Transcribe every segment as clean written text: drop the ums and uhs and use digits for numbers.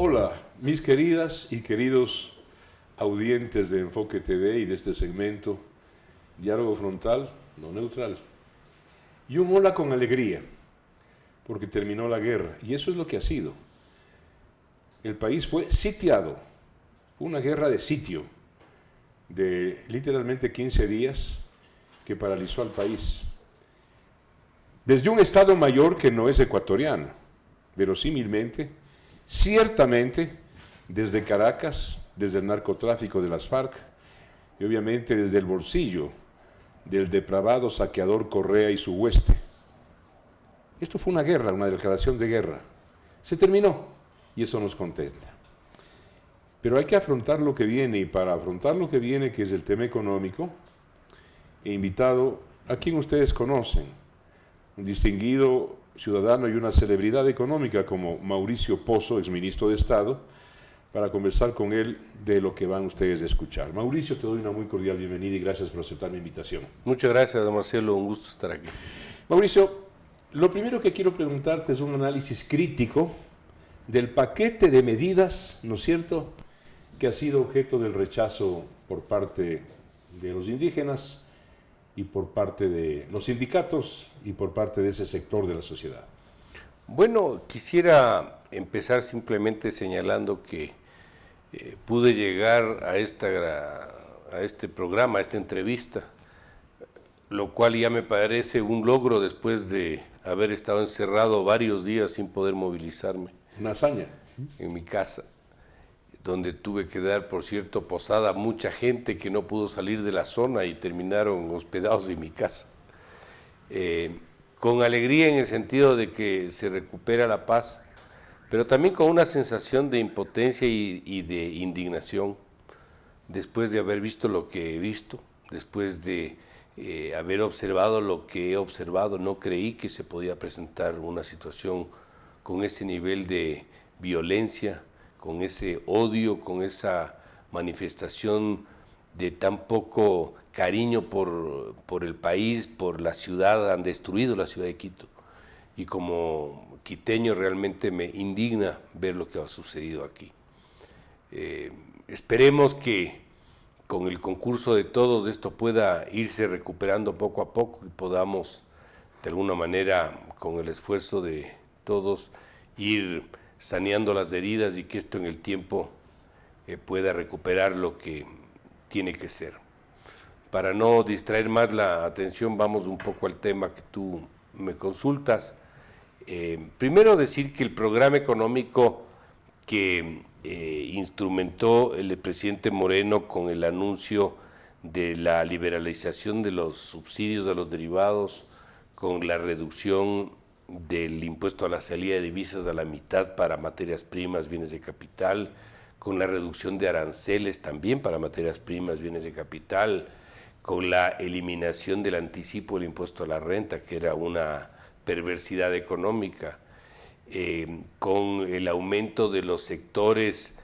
Hola, mis queridas y queridos audientes de Enfoque TV y de este segmento, Diálogo Frontal, no neutral. Y un hola con alegría, porque terminó la guerra, y eso es lo que ha sido. El país fue sitiado, fue una guerra de sitio, de literalmente 15 días que paralizó al país. Desde un Estado Mayor que no es ecuatoriano, verosímilmente, ciertamente desde Caracas, desde el narcotráfico de las FARC y obviamente desde el bolsillo del depravado saqueador Correa y su hueste. Esto fue una guerra, una declaración de guerra. Se terminó y eso nos contenta. Pero hay que afrontar lo que viene, y para afrontar lo que viene, que es el tema económico, he invitado a quien ustedes conocen, un distinguido ciudadano y una celebridad económica como Mauricio Pozo, exministro de Estado, para conversar con él de lo que van ustedes a escuchar. Mauricio, te doy una muy cordial bienvenida y gracias por aceptar mi invitación. Muchas gracias, don Marcelo, un gusto estar aquí. Mauricio, lo primero que quiero preguntarte es un análisis crítico del paquete de medidas, ¿no es cierto?, que ha sido objeto del rechazo por parte de los indígenas y por parte de los sindicatos y por parte de ese sector de la sociedad. Bueno, quisiera empezar simplemente señalando que pude llegar a este programa, a esta entrevista, lo cual ya me parece un logro después de haber estado encerrado varios días sin poder movilizarme. Una hazaña. En mi casa, donde tuve que dar, por cierto, posada a mucha gente que no pudo salir de la zona y terminaron hospedados en mi casa. Con alegría en el sentido de que se recupera la paz, pero también con una sensación de impotencia y de indignación, después de haber visto lo que he visto, después de haber observado lo que he observado. No creí que se podía presentar una situación con ese nivel de violencia, con ese odio, con esa manifestación de tan poco cariño por el país, por la ciudad. Han destruido la ciudad de Quito. Y como quiteño realmente me indigna ver lo que ha sucedido aquí. Esperemos que con el concurso de todos esto pueda irse recuperando poco a poco y podamos de alguna manera, con el esfuerzo de todos, ir saneando las heridas y que esto en el tiempo pueda recuperar lo que tiene que ser. Para no distraer más la atención, vamos un poco al tema que tú me consultas. Primero decir que el programa económico que instrumentó el presidente Moreno con el anuncio de la liberalización de los subsidios a los derivados, con la reducción del impuesto a la salida de divisas a la mitad para materias primas, bienes de capital, con la reducción de aranceles también para materias primas, bienes de capital, con la eliminación del anticipo del impuesto a la renta, que era una perversidad económica, con el aumento de los sectores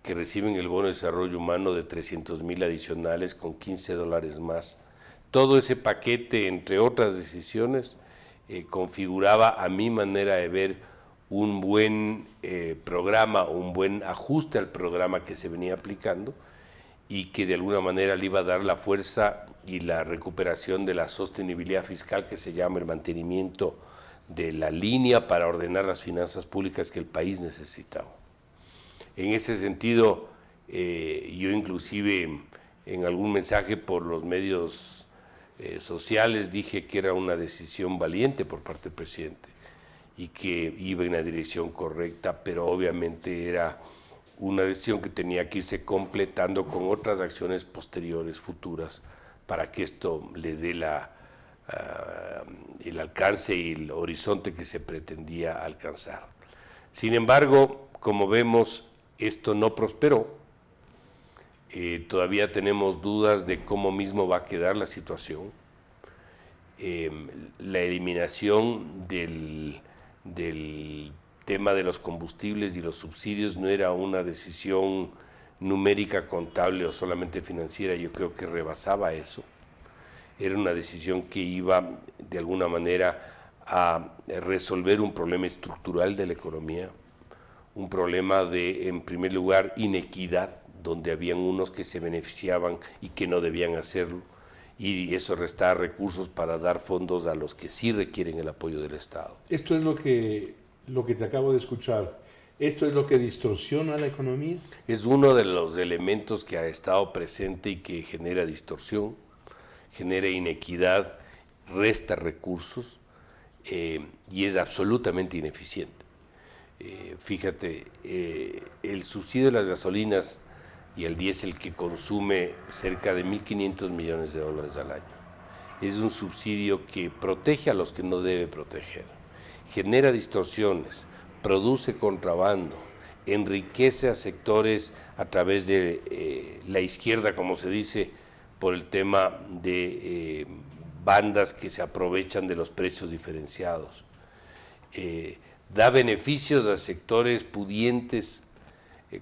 que reciben el bono de desarrollo humano de 300,000 adicionales con $15 más. Todo ese paquete, entre otras decisiones, configuraba a mi manera de ver un buen programa, un buen ajuste al programa que se venía aplicando y que de alguna manera le iba a dar la fuerza y la recuperación de la sostenibilidad fiscal, que se llama el mantenimiento de la línea para ordenar las finanzas públicas que el país necesitaba. En ese sentido, yo inclusive en algún mensaje por los medios sociales dije que era una decisión valiente por parte del presidente y que iba en la dirección correcta, pero obviamente era una decisión que tenía que irse completando con otras acciones posteriores, futuras, para que esto le dé el alcance y el horizonte que se pretendía alcanzar. Sin embargo, como vemos, esto no prosperó. Todavía tenemos dudas de cómo mismo va a quedar la situación. La eliminación del tema de los combustibles y los subsidios no era una decisión numérica, contable o solamente financiera. Yo creo que rebasaba eso. Era una decisión que iba de alguna manera a resolver un problema estructural de la economía, un problema de, en primer lugar, inequidad, donde habían unos que se beneficiaban y que no debían hacerlo, y eso restaba recursos para dar fondos a los que sí requieren el apoyo del Estado. Esto es lo que te acabo de escuchar. ¿Esto es lo que distorsiona la economía? Es uno de los elementos que ha estado presente y que genera distorsión, genera inequidad, resta recursos y es absolutamente ineficiente. Fíjate, el subsidio de las gasolinas y el diésel que consume cerca de $1.500 millones al año. Es un subsidio que protege a los que no debe proteger, genera distorsiones, produce contrabando, enriquece a sectores a través de la izquierda, como se dice, por el tema de bandas que se aprovechan de los precios diferenciados. Da beneficios a sectores pudientes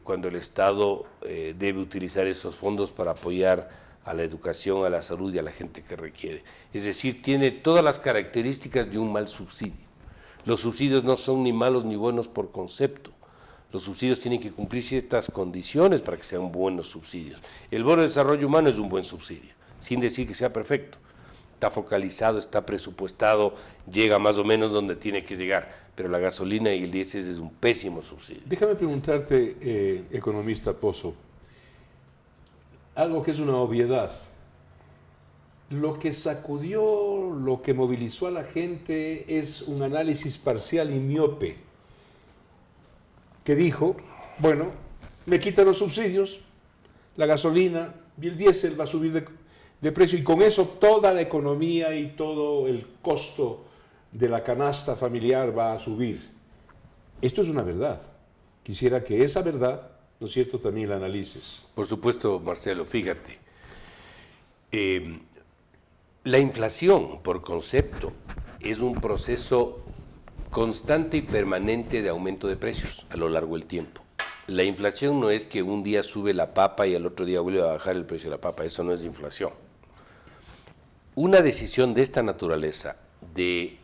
cuando el Estado debe utilizar esos fondos para apoyar a la educación, a la salud y a la gente que requiere. Es decir, tiene todas las características de un mal subsidio. Los subsidios no son ni malos ni buenos por concepto. Los subsidios tienen que cumplir ciertas condiciones para que sean buenos subsidios. El bono de desarrollo humano es un buen subsidio, sin decir que sea perfecto. Está focalizado, está presupuestado, llega más o menos donde tiene que llegar, pero la gasolina y el diésel es un pésimo subsidio. Déjame preguntarte, economista Pozo, algo que es una obviedad. Lo que sacudió, lo que movilizó a la gente es un análisis parcial y miope, que dijo, bueno, me quitan los subsidios, la gasolina y el diésel va a subir de precio y con eso toda la economía y todo el costo de la canasta familiar va a subir. Esto es una verdad. Quisiera que esa verdad, ¿no es cierto?, también la analices. Por supuesto, Marcelo, fíjate. La inflación, por concepto, es un proceso constante y permanente de aumento de precios a lo largo del tiempo. La inflación no es que un día sube la papa y al otro día vuelve a bajar el precio de la papa, eso no es inflación. Una decisión de esta naturaleza de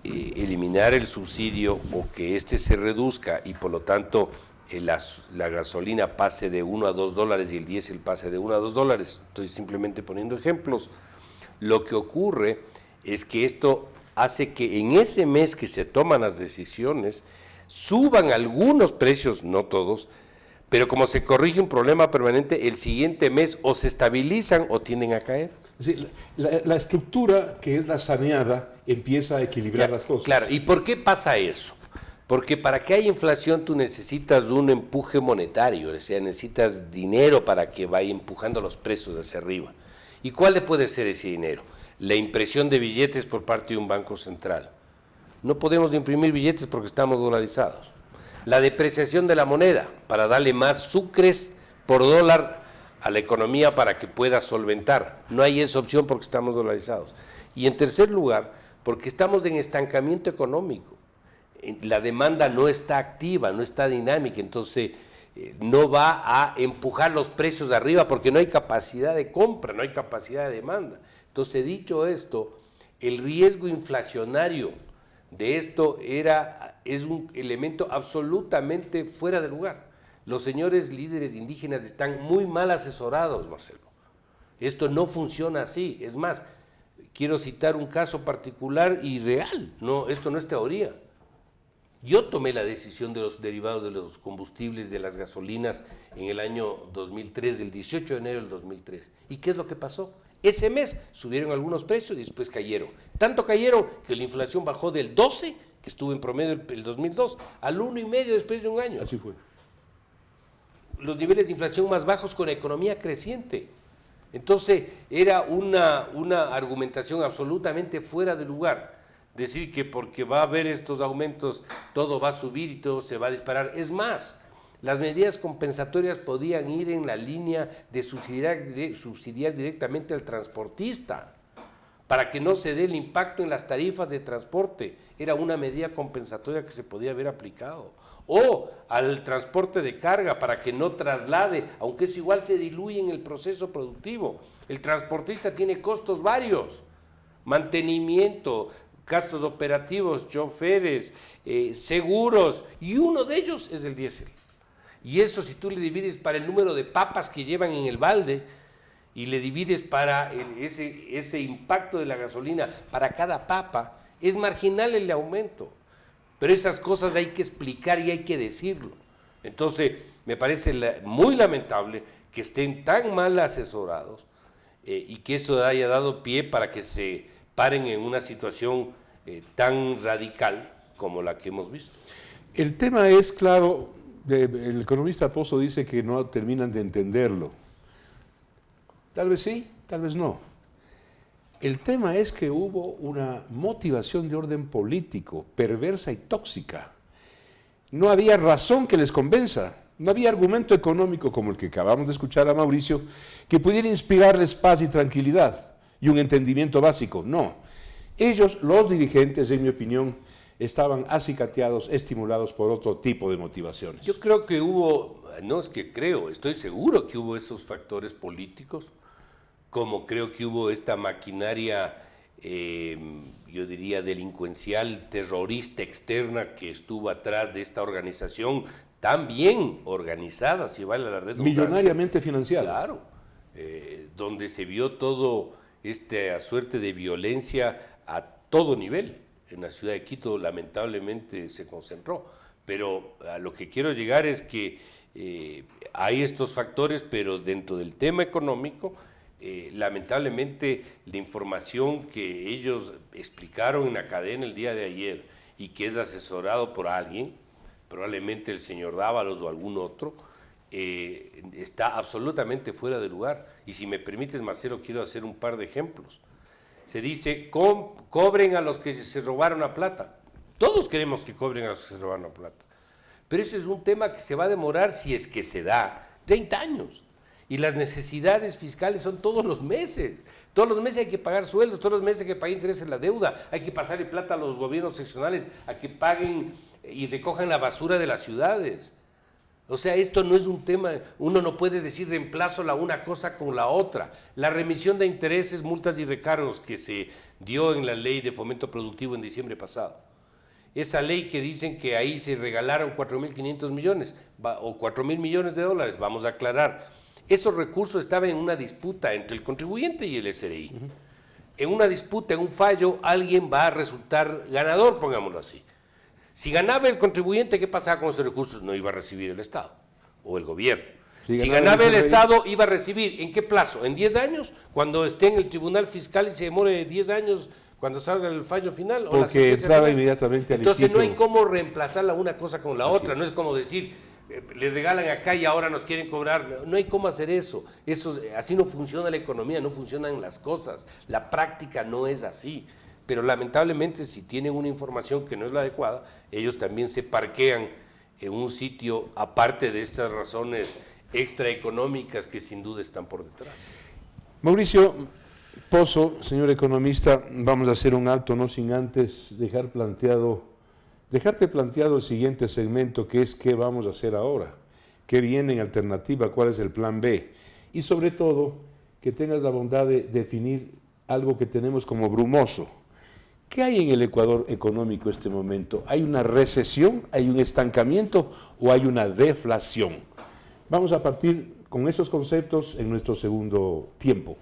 eliminar el subsidio o que éste se reduzca y por lo tanto la gasolina pase de $1 a $2 y el diésel pase de $1 a $2, estoy simplemente poniendo ejemplos, lo que ocurre es que esto hace que en ese mes que se toman las decisiones suban algunos precios, no todos, pero como se corrige un problema permanente, el siguiente mes o se estabilizan o tienden a caer. Sí, la estructura que es la saneada empieza a equilibrar las cosas. Claro, ¿y por qué pasa eso? Porque para que haya inflación tú necesitas un empuje monetario, o sea, necesitas dinero para que vaya empujando los precios hacia arriba. ¿Y cuál puede ser ese dinero? La impresión de billetes por parte de un banco central. No podemos imprimir billetes porque estamos dolarizados. La depreciación de la moneda para darle más sucres por dólar a la economía para que pueda solventar. No hay esa opción porque estamos dolarizados. Y en tercer lugar, porque estamos en estancamiento económico. La demanda no está activa, no está dinámica, entonces no va a empujar los precios de arriba porque no hay capacidad de compra, no hay capacidad de demanda. Entonces, dicho esto, el riesgo inflacionario de esto es un elemento absolutamente fuera de lugar. Los señores líderes indígenas están muy mal asesorados, Marcelo. Esto no funciona así. Es más, quiero citar un caso particular y real. No, esto no es teoría. Yo tomé la decisión de los derivados de los combustibles, de las gasolinas, en el año 2003, el 18 de enero del 2003. ¿Y qué es lo que pasó? Ese mes subieron algunos precios y después cayeron. Tanto cayeron que la inflación bajó del 12, que estuvo en promedio el 2002, al 1,5 después de un año. Así fue. Los niveles de inflación más bajos con economía creciente. Entonces, era una argumentación absolutamente fuera de lugar. Decir que porque va a haber estos aumentos, todo va a subir y todo se va a disparar. Es más, las medidas compensatorias podían ir en la línea de subsidiar directamente al transportista, para que no se dé el impacto en las tarifas de transporte. Era una medida compensatoria que se podía haber aplicado. O al transporte de carga, para que no traslade, aunque eso igual se diluye en el proceso productivo. El transportista tiene costos varios, mantenimiento, gastos operativos, choferes, seguros, y uno de ellos es el diésel. Y eso, si tú le divides para el número de papas que llevan en el balde y le divides para ese impacto de la gasolina para cada papa, es marginal el aumento. Pero esas cosas hay que explicar y hay que decirlo. Entonces, me parece muy lamentable que estén tan mal asesorados y que eso haya dado pie para que se paren en una situación tan radical como la que hemos visto. El tema es, claro, el economista Pozo dice que no terminan de entenderlo. Tal vez sí, tal vez no. El tema es que hubo una motivación de orden político, perversa y tóxica. No había razón que les convenza, no había argumento económico como el que acabamos de escuchar a Mauricio que pudiera inspirarles paz y tranquilidad y un entendimiento básico. No. Ellos, los dirigentes, en mi opinión, estaban acicateados, estimulados por otro tipo de motivaciones. Yo creo que hubo, no es que creo, estoy seguro que hubo esos factores políticos, como creo que hubo esta maquinaria, yo diría, delincuencial, terrorista externa que estuvo atrás de esta organización tan bien organizada, si vale la redundancia. Millonariamente financiada. Claro, donde se vio todo esta suerte de violencia a todo nivel. En la ciudad de Quito lamentablemente se concentró, pero a lo que quiero llegar es que hay estos factores, pero dentro del tema económico, lamentablemente la información que ellos explicaron en la cadena el día de ayer y que es asesorado por alguien, probablemente el señor Dávalos o algún otro, está absolutamente fuera de lugar. Y si me permites, Marcelo, quiero hacer un par de ejemplos. Se dice, cobren a los que se robaron la plata. Todos queremos que cobren a los que se robaron la plata. Pero eso es un tema que se va a demorar, si es que se da, 30 años. Y las necesidades fiscales son todos los meses. Todos los meses hay que pagar sueldos, todos los meses hay que pagar intereses en la deuda, hay que pasarle plata a los gobiernos seccionales a que paguen y recojan la basura de las ciudades. O sea, esto no es un tema, uno no puede decir reemplazo la una cosa con la otra. La remisión de intereses, multas y recargos que se dio en la ley de fomento productivo en diciembre pasado. Esa ley que dicen que ahí se regalaron 4.500 millones o 4.000 millones de dólares, vamos a aclarar. Esos recursos estaban en una disputa entre el contribuyente y el SRI. En una disputa, en un fallo, alguien va a resultar ganador, pongámoslo así. Si ganaba el contribuyente, ¿qué pasaba con esos recursos? No iba a recibir el Estado o el gobierno. Si ganaba el Estado, iba a recibir, ¿en qué plazo? ¿En 10 años? Cuando esté en el tribunal fiscal y se demore 10 años cuando salga el fallo final. Porque entraba inmediatamente al Entonces no hay cómo reemplazar la una cosa con la otra. No es como decir, le regalan acá y ahora nos quieren cobrar. No hay cómo hacer eso. Así no funciona la economía, no funcionan las cosas. La práctica no es así. Pero lamentablemente, si tienen una información que no es la adecuada, ellos también se parquean en un sitio aparte de estas razones extraeconómicas que sin duda están por detrás. Mauricio Pozo, señor economista, vamos a hacer un alto, no sin antes dejarte planteado el siguiente segmento, que es qué vamos a hacer ahora, qué viene en alternativa, cuál es el plan B, y sobre todo que tengas la bondad de definir algo que tenemos como brumoso. ¿Qué hay en el Ecuador económico en este momento? ¿Hay una recesión, hay un estancamiento o hay una deflación? Vamos a partir con esos conceptos en nuestro segundo tiempo.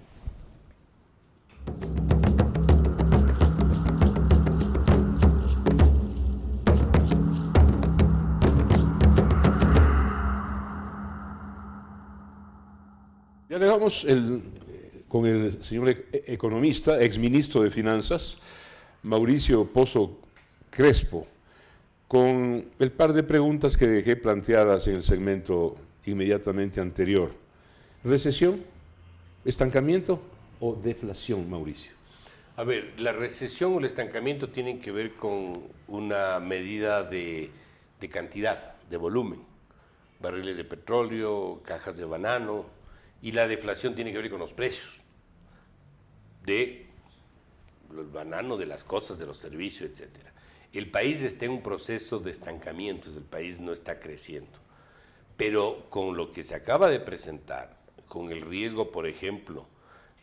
Ya le damos con el señor economista, exministro de Finanzas, Mauricio Pozo Crespo, con el par de preguntas que dejé planteadas en el segmento inmediatamente anterior. ¿Recesión, estancamiento o deflación, Mauricio? A ver, la recesión o el estancamiento tienen que ver con una medida de cantidad, de volumen. Barriles de petróleo, cajas de banano, y la deflación tiene que ver con los precios de los bananos, de las cosas, de los servicios, etc. El país está en un proceso de estancamiento, el país no está creciendo. Pero con lo que se acaba de presentar, con el riesgo, por ejemplo,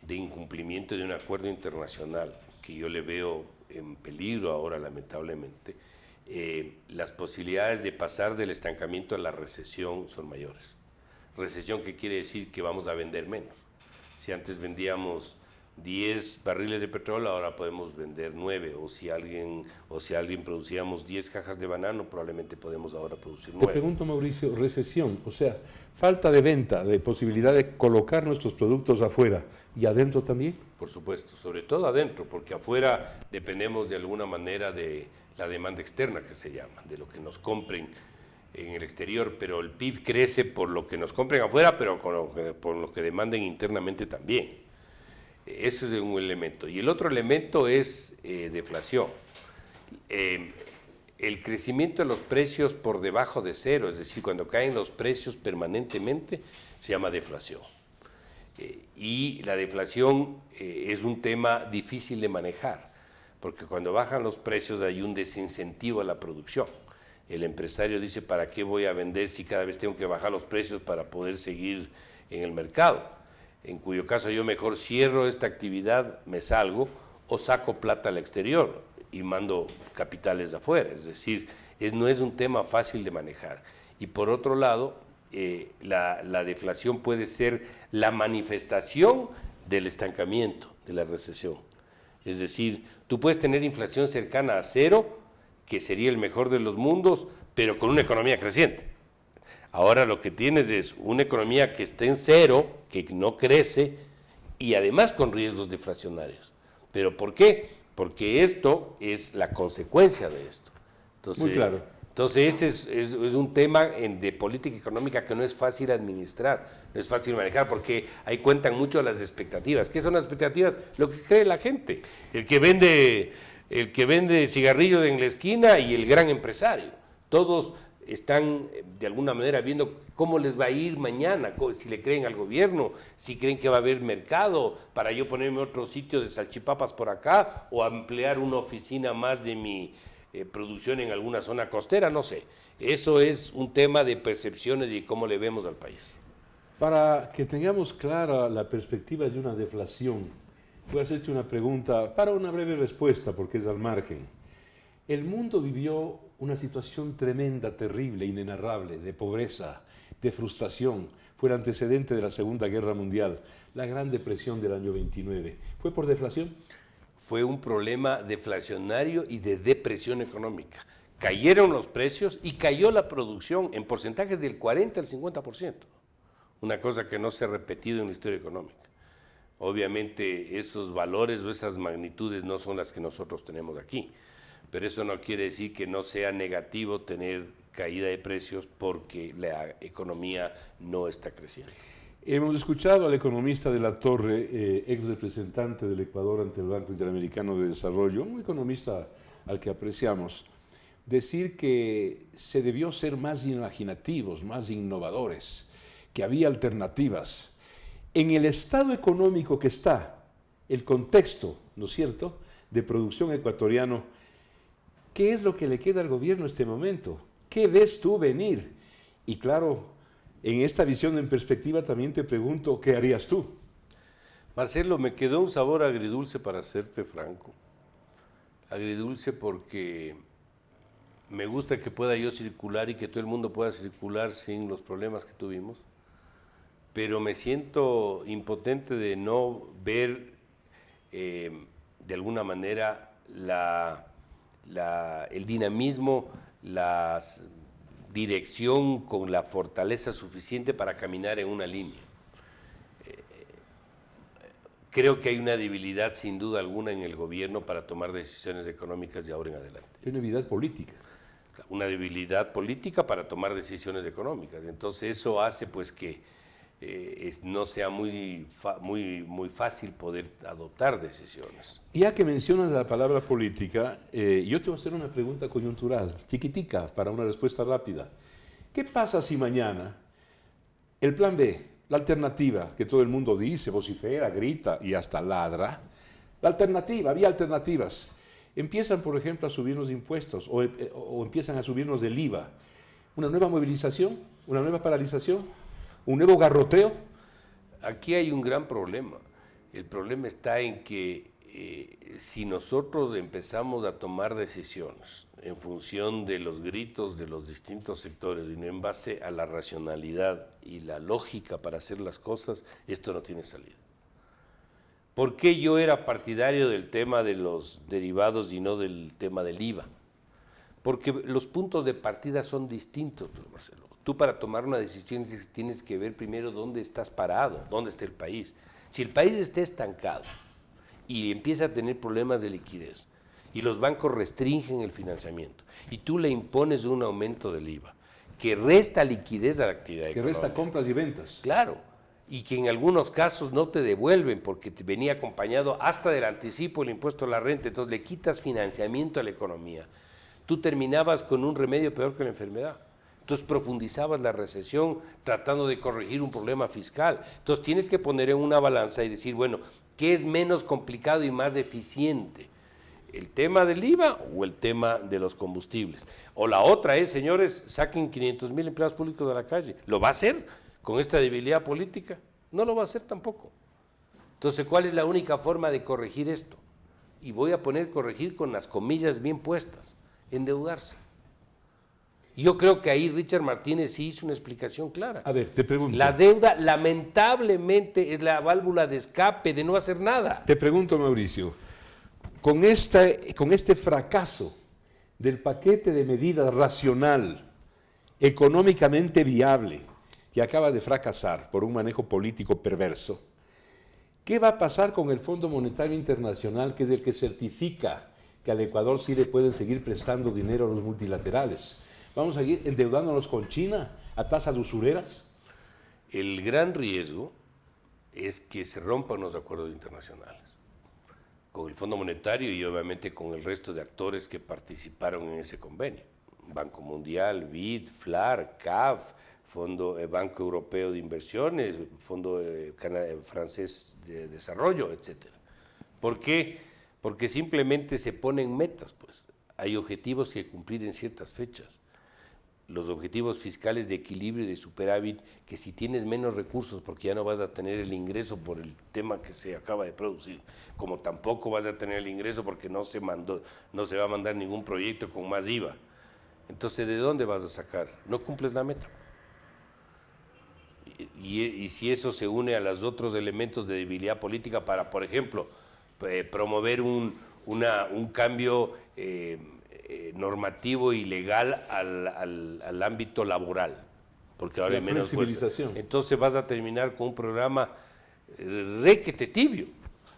de incumplimiento de un acuerdo internacional, que yo le veo en peligro ahora, lamentablemente, las posibilidades de pasar del estancamiento a la recesión son mayores. Recesión, que quiere decir que vamos a vender menos. Si antes vendíamos 10 barriles de petróleo, ahora podemos vender 9, o si alguien producíamos 10 cajas de banano, probablemente podemos ahora producir 9. Te pregunto, Mauricio, recesión, o sea, falta de venta, de posibilidad de colocar nuestros productos afuera y adentro también. Por supuesto, sobre todo adentro, porque afuera dependemos de alguna manera de la demanda externa, que se llama, de lo que nos compren en el exterior, pero el PIB crece por lo que nos compren afuera, pero por lo que demanden internamente también. Eso es un elemento. Y el otro elemento es deflación. El crecimiento de los precios por debajo de cero, es decir, cuando caen los precios permanentemente, se llama deflación. Y la deflación es un tema difícil de manejar, porque cuando bajan los precios hay un desincentivo a la producción. El empresario dice, ¿para qué voy a vender si cada vez tengo que bajar los precios para poder seguir en el mercado? En cuyo caso yo mejor cierro esta actividad, me salgo, o saco plata al exterior y mando capitales afuera. Es decir, no es un tema fácil de manejar. Y por otro lado, la deflación puede ser la manifestación del estancamiento, de la recesión. Es decir, tú puedes tener inflación cercana a cero, que sería el mejor de los mundos, pero con una economía creciente. Ahora lo que tienes es una economía que está en cero, que no crece, y además con riesgos deflacionarios. ¿Pero por qué? Porque esto es la consecuencia de esto. Entonces, muy claro. Entonces ese es un tema de política económica que no es fácil administrar, no es fácil manejar, porque ahí cuentan mucho las expectativas. ¿Qué son las expectativas? Lo que cree la gente, el que vende cigarrillos en la esquina y el gran empresario. Todos están de alguna manera viendo cómo les va a ir mañana, si le creen al gobierno, si creen que va a haber mercado para yo ponerme otro sitio de salchipapas por acá o ampliar una oficina más de mi producción en alguna zona costera, no sé. Eso es un tema de percepciones y cómo le vemos al país. Para que tengamos clara la perspectiva de una deflación, voy a hacerte una pregunta para una breve respuesta, porque es al margen. El mundo vivió una situación tremenda, terrible, inenarrable, de pobreza, de frustración. Fue el antecedente de la Segunda Guerra Mundial, la Gran Depresión del año 29. ¿Fue por deflación? Fue un problema deflacionario y de depresión económica. Cayeron los precios y cayó la producción en porcentajes del 40 al 50%. Una cosa que no se ha repetido en la historia económica. Obviamente esos valores o esas magnitudes no son las que nosotros tenemos aquí, pero eso no quiere decir que no sea negativo tener caída de precios porque la economía no está creciendo. Hemos escuchado al economista de la Torre, ex representante del Ecuador ante el Banco Interamericano de Desarrollo, un economista al que apreciamos, decir que se debió ser más imaginativos, más innovadores, que había alternativas. En el estado económico que está, el contexto, ¿no es cierto?, de producción ecuatoriano, ¿qué es lo que le queda al gobierno en este momento? ¿Qué ves tú venir? Y claro, en esta visión en perspectiva también te pregunto, ¿qué harías tú? Marcelo, me quedó un sabor agridulce, para serte franco. Agridulce porque me gusta que pueda yo circular y que todo el mundo pueda circular sin los problemas que tuvimos, pero me siento impotente de no ver de alguna manera el dinamismo, la dirección con la fortaleza suficiente para caminar en una línea. Creo que hay una debilidad sin duda alguna en el gobierno para tomar decisiones económicas de ahora en adelante. Hay una debilidad política. Una debilidad política para tomar decisiones económicas. Entonces eso hace pues que no sea muy fácil poder adoptar decisiones. Ya que mencionas la palabra política, yo te voy a hacer una pregunta coyuntural, chiquitica, para una respuesta rápida. ¿Qué pasa si mañana el plan B, la alternativa que todo el mundo dice, vocifera, grita y hasta ladra, la alternativa, había alternativas, empiezan, por ejemplo, a subirnos impuestos o empiezan a subirnos el IVA? ¿Una nueva movilización? ¿Una nueva paralización? ¿Un nuevo garroteo? Aquí hay un gran problema. El problema está en que si nosotros empezamos a tomar decisiones en función de los gritos de los distintos sectores y no en base a la racionalidad y la lógica para hacer las cosas, esto no tiene salida. ¿Por qué yo era partidario del tema de los derivados y no del tema del IVA? Porque los puntos de partida son distintos, Marcelo. Tú para tomar una decisión tienes que ver primero dónde estás parado, dónde está el país. Si el país está estancado y empieza a tener problemas de liquidez y los bancos restringen el financiamiento y tú le impones un aumento del IVA que resta liquidez a la actividad económica. Que resta compras y ventas. Claro, y que en algunos casos no te devuelven porque te venía acompañado hasta del anticipo el impuesto a la renta, entonces le quitas financiamiento a la economía. Tú terminabas con un remedio peor que la enfermedad. Entonces profundizabas la recesión tratando de corregir un problema fiscal. Entonces tienes que poner en una balanza y decir, bueno, ¿qué es menos complicado y más eficiente? ¿El tema del IVA o el tema de los combustibles? O la otra es, señores, saquen 500,000 empleados públicos de la calle. ¿Lo va a hacer con esta debilidad política? No lo va a hacer tampoco. Entonces, ¿cuál es la única forma de corregir esto? Y voy a poner corregir con las comillas bien puestas, endeudarse. Yo creo que ahí Richard Martínez sí hizo una explicación clara. A ver, te pregunto. La deuda lamentablemente es la válvula de escape de no hacer nada. Te pregunto, Mauricio, con este fracaso del paquete de medidas racional, económicamente viable, que acaba de fracasar por un manejo político perverso, ¿qué va a pasar con el Fondo Monetario Internacional, que es el que certifica que al Ecuador sí le pueden seguir prestando dinero a los multilaterales? ¿Vamos a seguir endeudándonos con China a tasas usureras? El gran riesgo es que se rompan los acuerdos internacionales con el Fondo Monetario y obviamente con el resto de actores que participaron en ese convenio. Banco Mundial, BID, FLAR, CAF, Banco Europeo de Inversiones, Fondo Francés de Desarrollo, etc. ¿Por qué? Porque simplemente se ponen metas, pues. Hay objetivos que cumplir en ciertas fechas. Los objetivos fiscales de equilibrio y de superávit, que si tienes menos recursos porque ya no vas a tener el ingreso por el tema que se acaba de producir, como tampoco vas a tener el ingreso porque no se va a mandar ningún proyecto con más IVA. Entonces, ¿de dónde vas a sacar? No cumples la meta. Y si eso se une a los otros elementos de debilidad política para, por ejemplo, promover un cambio normativo y legal al ámbito laboral, porque ahora hay menos fuerza. Entonces vas a terminar con un programa requete tibio,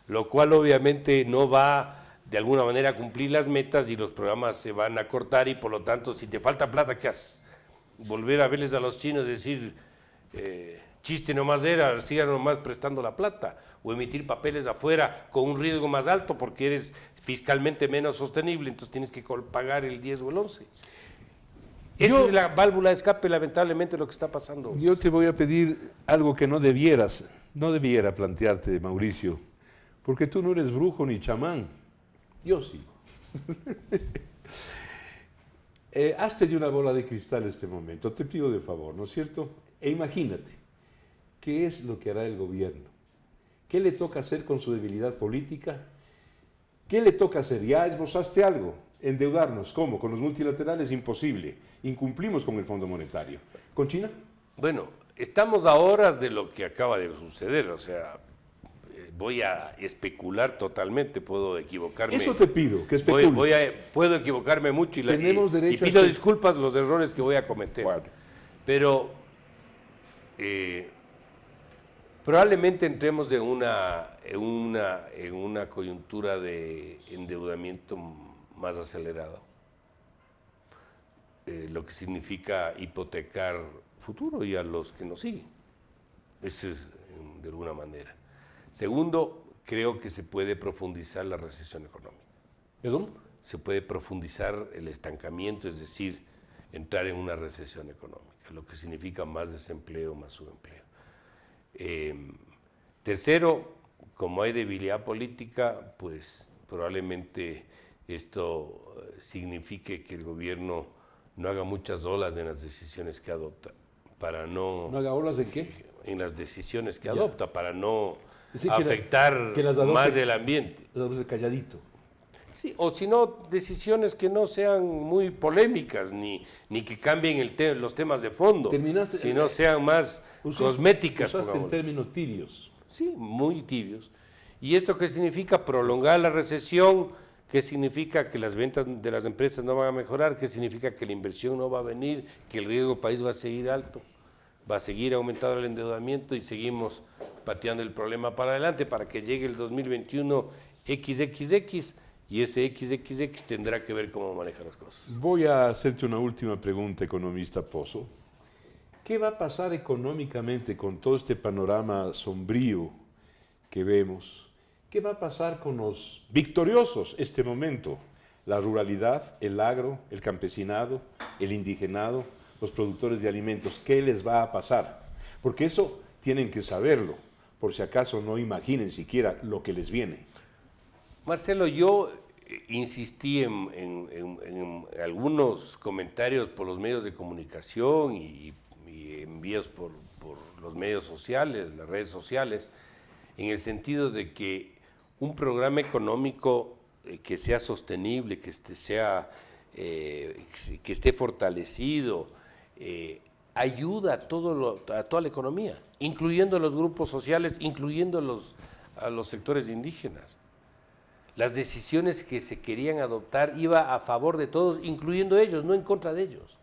lo cual obviamente no va de alguna manera a cumplir las metas y los programas se van a cortar y por lo tanto si te falta plata, ¿qué haces? Volver a verles a los chinos y decir chiste nomás era, sigan nomás prestando la plata, o emitir papeles afuera con un riesgo más alto porque eres fiscalmente menos sostenible, entonces tienes que pagar el 10 o el 11. Esa es la válvula de escape, lamentablemente, lo que está pasando. Yo te voy a pedir algo que no debiera plantearte, Mauricio, porque tú no eres brujo ni chamán. Yo sí. Hazte de una bola de cristal en este momento, te pido de favor, ¿no es cierto? E imagínate, ¿qué es lo que hará el gobierno? ¿Qué le toca hacer con su debilidad política? ¿Qué le toca hacer? Ya esbozaste algo. Endeudarnos. ¿Cómo? Con los multilaterales, imposible. Incumplimos con el Fondo Monetario. ¿Con China? Bueno, estamos a horas de lo que acaba de suceder. O sea, voy a especular totalmente, puedo equivocarme. Eso te pido, que especules. Puedo equivocarme mucho y derecho pido disculpas los errores que voy a cometer. Bueno. Pero probablemente entremos en una coyuntura de endeudamiento más acelerado, lo que significa hipotecar futuro y a los que nos siguen. Eso es de alguna manera. Segundo, creo que se puede profundizar la recesión económica. ¿Perdón? Se puede profundizar el estancamiento, es decir, entrar en una recesión económica, lo que significa más desempleo, más subempleo. Tercero, como hay debilidad política, pues probablemente esto signifique que el gobierno no haga muchas olas en las decisiones que adopta, para no... ¿No haga olas en qué? En las decisiones que adopta, para no decir, afectar que las adopte, más el ambiente. las adopte calladito. Sí, o si no, decisiones que no sean muy polémicas, ni que cambien los temas de fondo, sino sean más cosméticas. Usaste el término tibios. Sí, muy tibios. ¿Y esto qué significa? Prolongar la recesión. ¿Qué significa? Que las ventas de las empresas no van a mejorar. ¿Qué significa? Que la inversión no va a venir, que el riesgo del país va a seguir alto, va a seguir aumentando el endeudamiento y seguimos pateando el problema para adelante para que llegue el 2021 XXX. Y ese XXX tendrá que ver cómo maneja las cosas. Voy a hacerte una última pregunta, economista Pozo. ¿Qué va a pasar económicamente con todo este panorama sombrío que vemos? ¿Qué va a pasar con los victoriosos este momento? La ruralidad, el agro, el campesinado, el indigenado, los productores de alimentos. ¿Qué les va a pasar? Porque eso tienen que saberlo, por si acaso no imaginen siquiera lo que les viene. Marcelo, yo insistí en algunos comentarios por los medios de comunicación y envíos por los medios sociales, las redes sociales, en el sentido de que un programa económico que sea sostenible, que esté fortalecido, ayuda a toda la economía, incluyendo a los grupos sociales, incluyendo a los sectores indígenas. Las decisiones que se querían adoptar iba a favor de todos, incluyendo ellos, no en contra de ellos.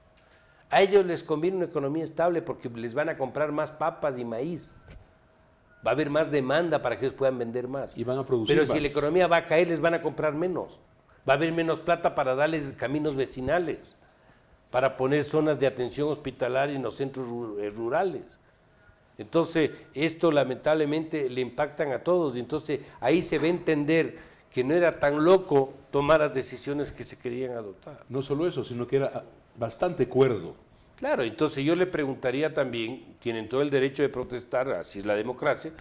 A ellos les conviene una economía estable porque les van a comprar más papas y maíz. Va a haber más demanda para que ellos puedan vender más. Y van a producir Pero más. si la economía va a caer, les van a comprar menos. Va a haber menos plata para darles caminos vecinales, para poner zonas de atención hospitalaria en los centros rurales. Entonces, esto lamentablemente le impactan a todos. Entonces, ahí se va a entender que no era tan loco tomar las decisiones que se querían adoptar. No solo eso, sino que era bastante cuerdo. Claro, entonces yo le preguntaría también, tienen todo el derecho de protestar, así es la democracia,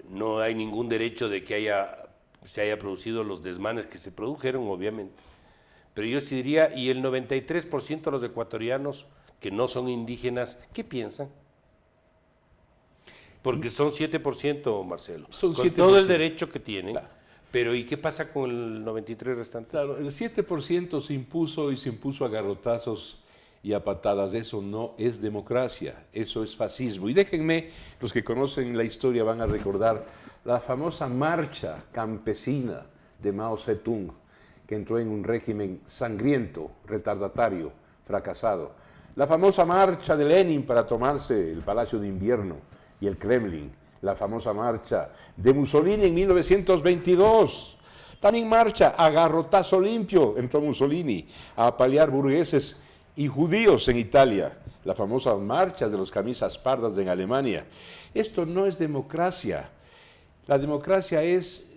no hay ningún derecho de que se haya producido los desmanes que se produjeron, obviamente, pero yo sí diría, y el 93% de los ecuatorianos que no son indígenas, ¿qué piensan? Porque son 7%, Marcelo, Son con 7%. todo el derecho que tienen. Claro. Pero ¿y qué pasa con el 93% restante? Claro, el 7% se impuso a garrotazos y a patadas. Eso no es democracia, eso es fascismo. Y déjenme, los que conocen la historia van a recordar la famosa marcha campesina de Mao Zedong, que entró en un régimen sangriento, retardatario, fracasado. La famosa marcha de Lenin para tomarse el Palacio de Invierno y el Kremlin. La famosa marcha de Mussolini en 1922. También marcha a garrotazo limpio, entró Mussolini a apalear burgueses y judíos en Italia. La famosa marcha de los camisas pardas en Alemania. Esto no es democracia. La democracia es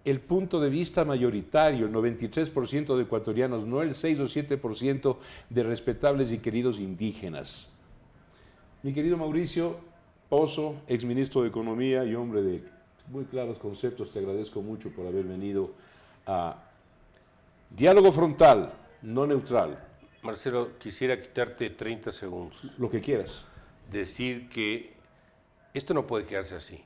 el punto de vista mayoritario, el 93% de ecuatorianos, no el 6 o 7% de respetables y queridos indígenas. Mi querido Mauricio Pozo, exministro de Economía y hombre de muy claros conceptos, te agradezco mucho por haber venido a Diálogo Frontal, no neutral. Marcelo, quisiera quitarte 30 segundos. Lo que quieras. Decir que esto no puede quedarse así.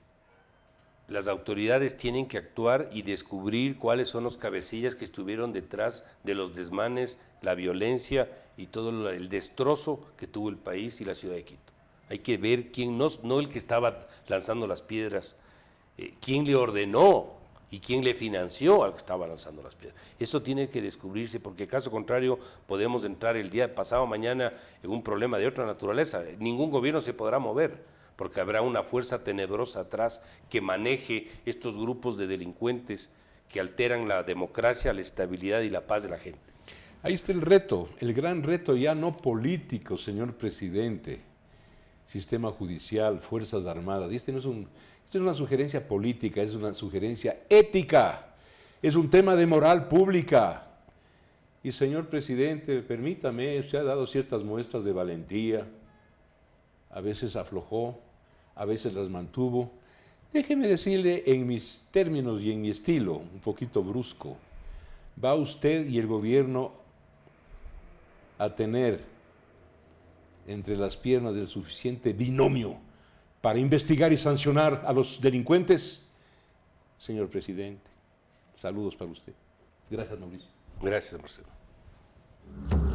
Las autoridades tienen que actuar y descubrir cuáles son los cabecillas que estuvieron detrás de los desmanes, la violencia y todo el destrozo que tuvo el país y la ciudad de Quito. Hay que ver quién, no el que estaba lanzando las piedras, quién le ordenó y quién le financió al que estaba lanzando las piedras. Eso tiene que descubrirse, porque caso contrario podemos entrar el día pasado mañana en un problema de otra naturaleza. Ningún gobierno se podrá mover, porque habrá una fuerza tenebrosa atrás que maneje estos grupos de delincuentes que alteran la democracia, la estabilidad y la paz de la gente. Ahí está el reto, el gran reto ya no político, señor presidente. Sistema judicial, Fuerzas Armadas. Y esta no es una sugerencia política, es una sugerencia ética. Es un tema de moral pública. Y señor presidente, permítame, usted ha dado ciertas muestras de valentía. A veces aflojó, a veces las mantuvo. Déjeme decirle en mis términos y en mi estilo, un poquito brusco, va usted y el gobierno a tener entre las piernas el suficiente binomio para investigar y sancionar a los delincuentes. Señor presidente, saludos para usted. Gracias, Mauricio. Gracias, Marcelo.